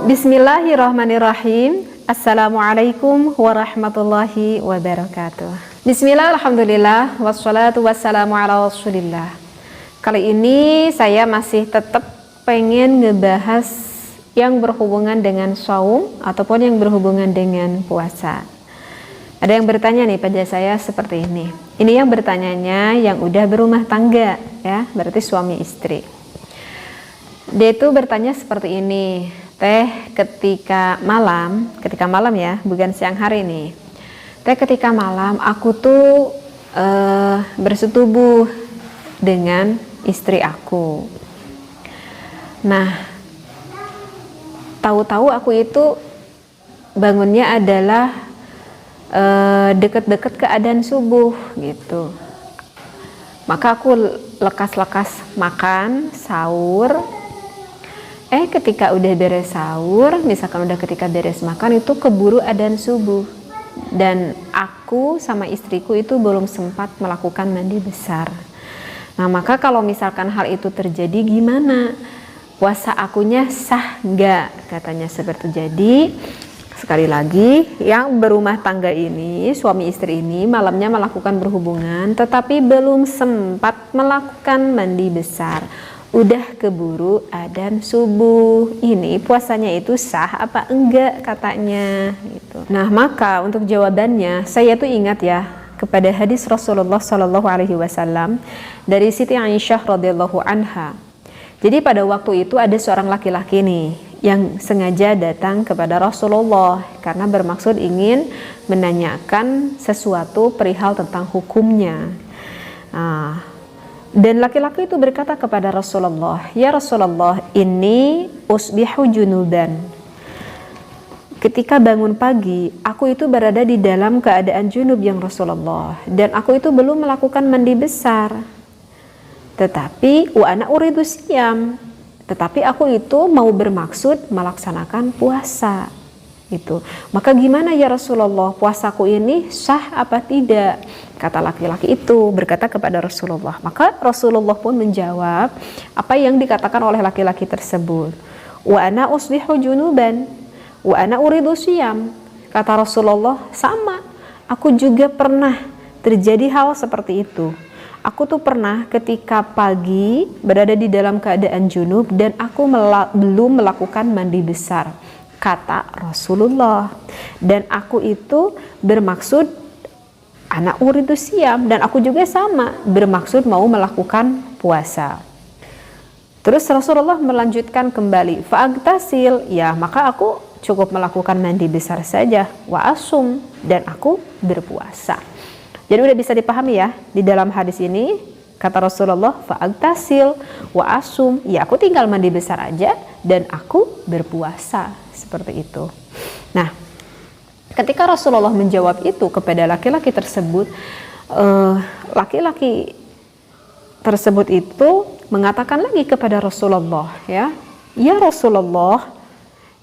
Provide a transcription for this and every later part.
Bismillahirrahmanirrahim. Assalamualaikum warahmatullahi wabarakatuh. Bismillah, alhamdulillah, wassalatu wassalamu ala rasulillah. Kali ini saya masih tetap pengen ngebahas yang berhubungan dengan saum ataupun yang berhubungan dengan puasa. Ada yang bertanya nih pada saya seperti ini. Ini yang bertanyanya yang udah berumah tangga ya, berarti suami istri. Dia itu bertanya seperti ini. Teh, ketika malam ya, bukan siang hari nih. Teh, ketika malam aku tuh bersetubuh dengan istri aku. Nah, tahu-tahu aku itu bangunnya adalah deket-deket keadaan subuh gitu. Maka aku lekas-lekas makan, sahur. Ketika udah beres sahur, misalkan udah ketika beres makan, itu keburu adzan subuh. Dan aku sama istriku itu belum sempat melakukan mandi besar. Nah, maka kalau misalkan hal itu terjadi gimana? Puasa akunya sah nggak? Katanya seperti itu. Jadi, sekali lagi, yang berumah tangga ini, suami istri ini malamnya melakukan berhubungan, tetapi belum sempat melakukan mandi besar. Udah keburu adzan subuh, ini puasanya itu sah apa enggak katanya gitu. Nah, maka untuk jawabannya saya tuh ingat ya kepada hadis Rasulullah Shallallahu Alaihi Wasallam dari Siti Aisyah radhiyallahu anha. Jadi pada waktu itu ada seorang laki-laki nih yang sengaja datang kepada Rasulullah karena bermaksud ingin menanyakan sesuatu perihal tentang hukumnya. Dan laki-laki itu berkata kepada Rasulullah, "Ya Rasulullah, ini usbihu junuban." Ketika bangun pagi, aku itu berada di dalam keadaan junub yang Rasulullah, dan aku itu belum melakukan mandi besar. Tetapi wa ana uridu siyam. Tetapi aku itu mau bermaksud melaksanakan puasa. Itu. Maka gimana ya Rasulullah, puasaku ini sah apa tidak? Kata laki-laki itu berkata kepada Rasulullah. Maka Rasulullah pun menjawab apa yang dikatakan oleh laki-laki tersebut. Wa ana usbihu junuban wa ana uridu siyam. Kata Rasulullah, sama, aku juga pernah terjadi hal seperti itu. Aku tuh pernah ketika pagi berada di dalam keadaan junub dan aku belum melakukan mandi besar. Kata Rasulullah, dan aku itu bermaksud anak uridu siyam, dan aku juga sama bermaksud mau melakukan puasa. Terus Rasulullah melanjutkan kembali, fa'agtasil, ya maka aku cukup melakukan mandi besar saja, wa asum, dan aku berpuasa. Jadi udah bisa dipahami ya di dalam hadis ini, kata Rasulullah, fa'agtasil wa asum, ya aku tinggal mandi besar aja dan aku berpuasa. Seperti itu. Nah, ketika Rasulullah menjawab itu kepada laki-laki tersebut, laki-laki tersebut itu mengatakan lagi kepada Rasulullah, ya Rasulullah,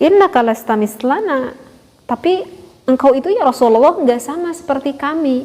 innaka lasta mislana, tapi engkau itu ya Rasulullah enggak sama seperti kami.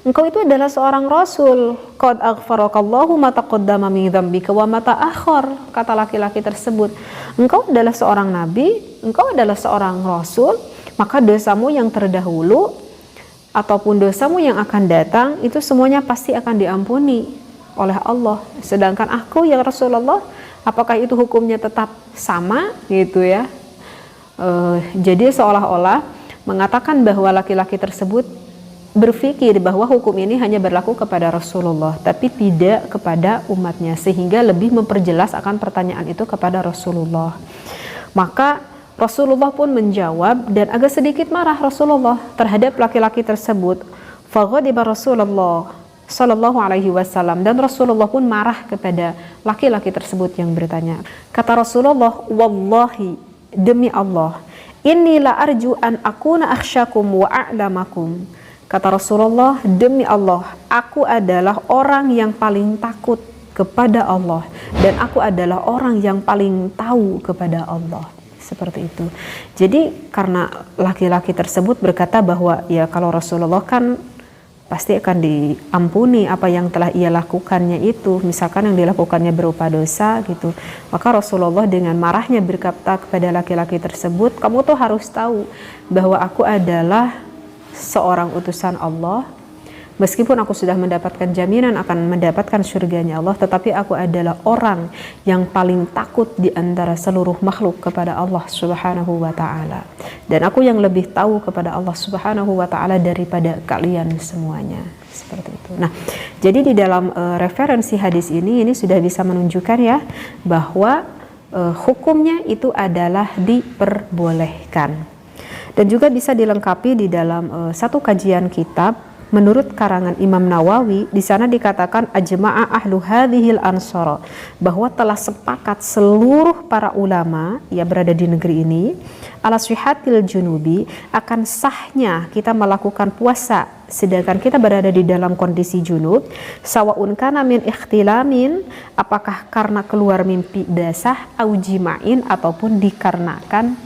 Engkau itu adalah seorang Rasul. Qad aghfarakallahu ma taqaddama min dzambika wa ma ta'akhkhar. Kata laki-laki tersebut, engkau adalah seorang nabi, engkau adalah seorang Rasul, maka dosamu yang terdahulu ataupun dosamu yang akan datang itu semuanya pasti akan diampuni oleh Allah. Sedangkan aku yang Rasulullah, apakah itu hukumnya tetap sama gitu ya? Jadi seolah-olah mengatakan bahwa laki-laki tersebut berpikir bahwa hukum ini hanya berlaku kepada Rasulullah tapi tidak kepada umatnya, sehingga lebih memperjelas akan pertanyaan itu kepada Rasulullah. Maka Rasulullah pun menjawab, dan agak sedikit marah Rasulullah terhadap laki-laki tersebut. Faghadiba Rasulullah Sallallahu Alaihi Wasallam, dan Rasulullah pun marah kepada laki-laki tersebut yang bertanya. Kata Rasulullah, wallahi, demi Allah, inni la arju an akuna akhsyakum wa a'lamakum. Kata Rasulullah, demi Allah, aku adalah orang yang paling takut kepada Allah, dan aku adalah orang yang paling tahu kepada Allah. Seperti itu. Jadi karena laki-laki tersebut berkata bahwa ya kalau Rasulullah kan pasti akan diampuni apa yang telah ia lakukannya itu, misalkan yang dilakukannya berupa dosa gitu. Maka Rasulullah dengan marahnya berkata kepada laki-laki tersebut, kamu tuh harus tahu bahwa aku adalah seorang utusan Allah. Meskipun aku sudah mendapatkan jaminan akan mendapatkan surganya Allah, tetapi aku adalah orang yang paling takut di antara seluruh makhluk kepada Allah Subhanahu wa ta'ala. Dan aku yang lebih tahu kepada Allah Subhanahu wa ta'ala daripada kalian semuanya. Seperti itu. Nah, jadi di dalam referensi hadis ini sudah bisa menunjukkan ya bahwa hukumnya itu adalah diperbolehkan. Dan juga bisa dilengkapi di dalam satu kajian kitab. Menurut karangan Imam Nawawi, di sana dikatakan ajma'a ahlu hadhil ansara, bahwa telah sepakat seluruh para ulama yang berada di negeri ini ala syihatil junubi, akan sahnya kita melakukan puasa sedangkan kita berada di dalam kondisi junub, sawaun kana min ikhtilamin, apakah karena keluar mimpi basah, au jima'in, ataupun dikarenakan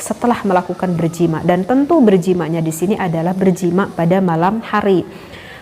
setelah melakukan berjima. Dan tentu berjimanya di sini adalah berjima pada malam hari.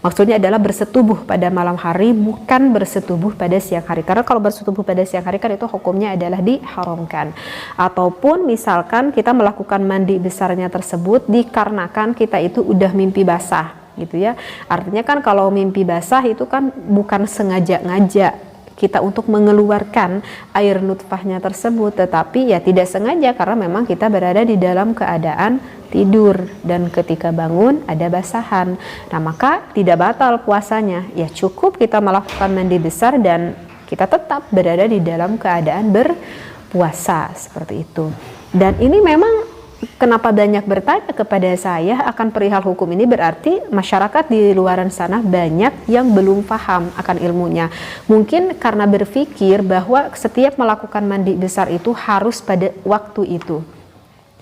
Maksudnya adalah bersetubuh pada malam hari, bukan bersetubuh pada siang hari. Karena kalau bersetubuh pada siang hari kan itu hukumnya adalah diharamkan. Ataupun misalkan kita melakukan mandi besarnya tersebut dikarenakan kita itu udah mimpi basah gitu ya. Artinya kan kalau mimpi basah itu kan bukan sengaja-ngaja kita untuk mengeluarkan air nutfahnya tersebut, tetapi ya tidak sengaja karena memang kita berada di dalam keadaan tidur dan ketika bangun ada basahan. Nah, maka tidak batal puasanya, ya cukup kita melakukan mandi besar dan kita tetap berada di dalam keadaan berpuasa seperti itu. Dan ini memang kenapa banyak bertanya kepada saya akan perihal hukum ini, berarti masyarakat di luaran sana banyak yang belum paham akan ilmunya. Mungkin karena berpikir bahwa setiap melakukan mandi besar itu harus pada waktu itu.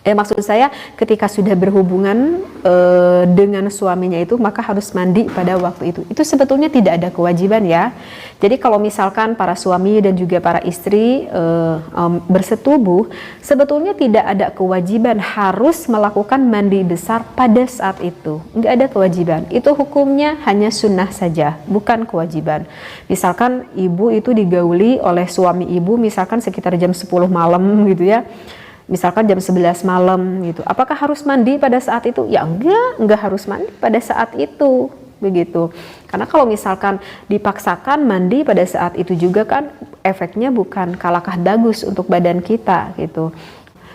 Maksud saya ketika sudah berhubungan dengan suaminya itu maka harus mandi pada waktu itu. Itu sebetulnya tidak ada kewajiban ya. Jadi kalau misalkan para suami dan juga para istri bersetubuh, sebetulnya tidak ada kewajiban harus melakukan mandi besar pada saat itu. Enggak ada kewajiban. Itu hukumnya hanya sunnah saja, bukan kewajiban. Misalkan ibu itu digauli oleh suami ibu misalkan sekitar jam 10 malam gitu ya. Misalkan jam 11 malam gitu. Apakah harus mandi pada saat itu? Ya enggak harus mandi pada saat itu. Begitu. Karena kalau misalkan dipaksakan mandi pada saat itu juga kan efeknya bukan kalakah bagus untuk badan kita gitu.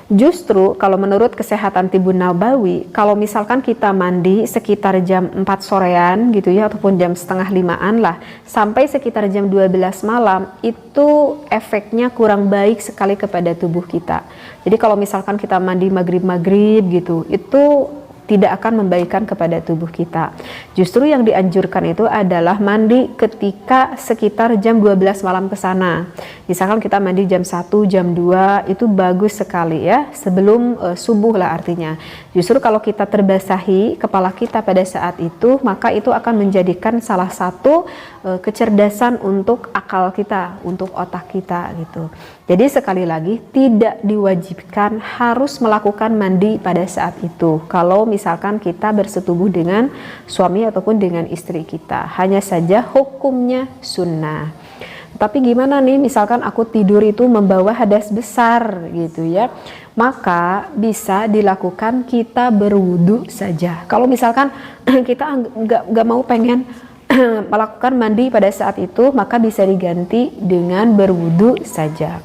Justru kalau menurut Kesehatan Tibun Nabawi, kalau misalkan kita mandi sekitar jam 4 sorean gitu ya, ataupun jam setengah 5-an lah, sampai sekitar jam 12 malam, itu efeknya kurang baik sekali kepada tubuh kita. Jadi kalau misalkan kita mandi maghrib-maghrib gitu, itu tidak akan membaikkan kepada tubuh kita. Justru yang dianjurkan itu adalah mandi ketika sekitar jam 12 malam ke sana. Misalkan kita mandi jam 1, jam 2, itu bagus sekali ya, sebelum subuh lah artinya. Justru kalau kita terbasahi kepala kita pada saat itu, maka itu akan menjadikan salah satu kecerdasan untuk akal kita, untuk otak kita gitu. Jadi sekali lagi tidak diwajibkan harus melakukan mandi pada saat itu. Kalau misalkan kita bersetubuh dengan suami ataupun dengan istri kita, hanya saja hukumnya sunnah. Tapi gimana nih misalkan aku tidur itu membawa hadas besar gitu ya, maka bisa dilakukan kita berwudu saja. Kalau misalkan kita nggak mau pengen melakukan mandi pada saat itu, maka bisa diganti dengan berwudu saja.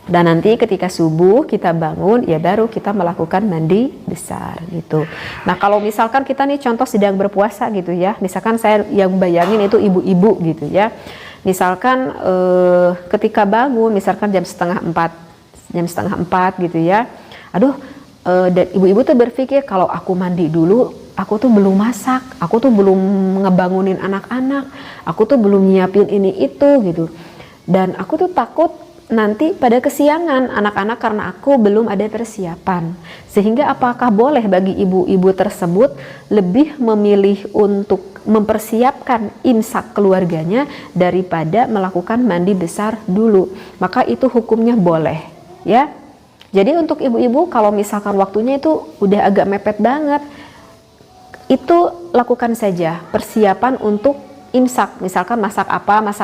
Dan nanti ketika subuh kita bangun ya baru kita melakukan mandi besar gitu. Nah kalau misalkan kita nih contoh sedang berpuasa gitu ya, misalkan saya yang bayangin itu ibu-ibu gitu ya, misalkan ketika bangun misalkan jam setengah 4 gitu ya, dan ibu-ibu tuh berpikir kalau aku mandi dulu aku tuh belum masak, aku tuh belum ngebangunin anak-anak, aku tuh belum nyiapin ini itu gitu, dan aku tuh takut nanti pada kesiangan anak-anak karena aku belum ada persiapan. Sehingga apakah boleh bagi ibu-ibu tersebut lebih memilih untuk mempersiapkan imsak keluarganya daripada melakukan mandi besar dulu? Maka itu hukumnya boleh ya. Jadi untuk ibu-ibu kalau misalkan waktunya itu udah agak mepet banget, itu lakukan saja persiapan untuk imsak, misalkan masak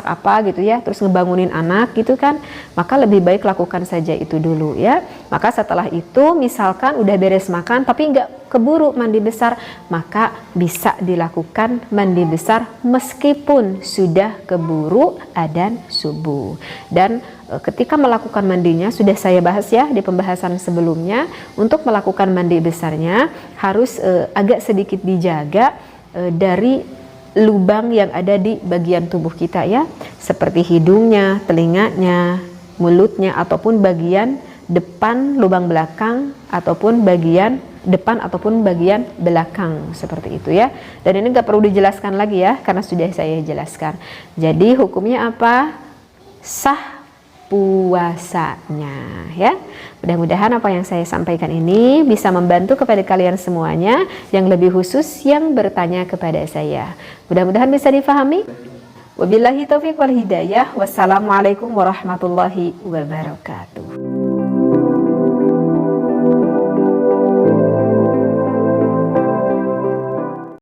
apa gitu ya, terus ngebangunin anak gitu kan, maka lebih baik lakukan saja itu dulu ya. Maka setelah itu misalkan udah beres makan tapi nggak keburu mandi besar, maka bisa dilakukan mandi besar meskipun sudah keburu adzan subuh. Dan ketika melakukan mandinya sudah saya bahas ya di pembahasan sebelumnya, untuk melakukan mandi besarnya harus agak sedikit dijaga dari lubang yang ada di bagian tubuh kita ya, seperti hidungnya, telinganya, mulutnya, ataupun bagian depan lubang belakang, ataupun bagian depan ataupun bagian belakang, seperti itu ya. Dan ini nggak perlu dijelaskan lagi ya, karena sudah saya jelaskan. Jadi hukumnya apa? Sah puasanya ya. Mudah-mudahan apa yang saya sampaikan ini bisa membantu kepada kalian semuanya, yang lebih khusus yang bertanya kepada saya. Mudah-mudahan bisa difahami. Wabillahi taufiq wal hidayah. Wassalamualaikum warahmatullahi wabarakatuh.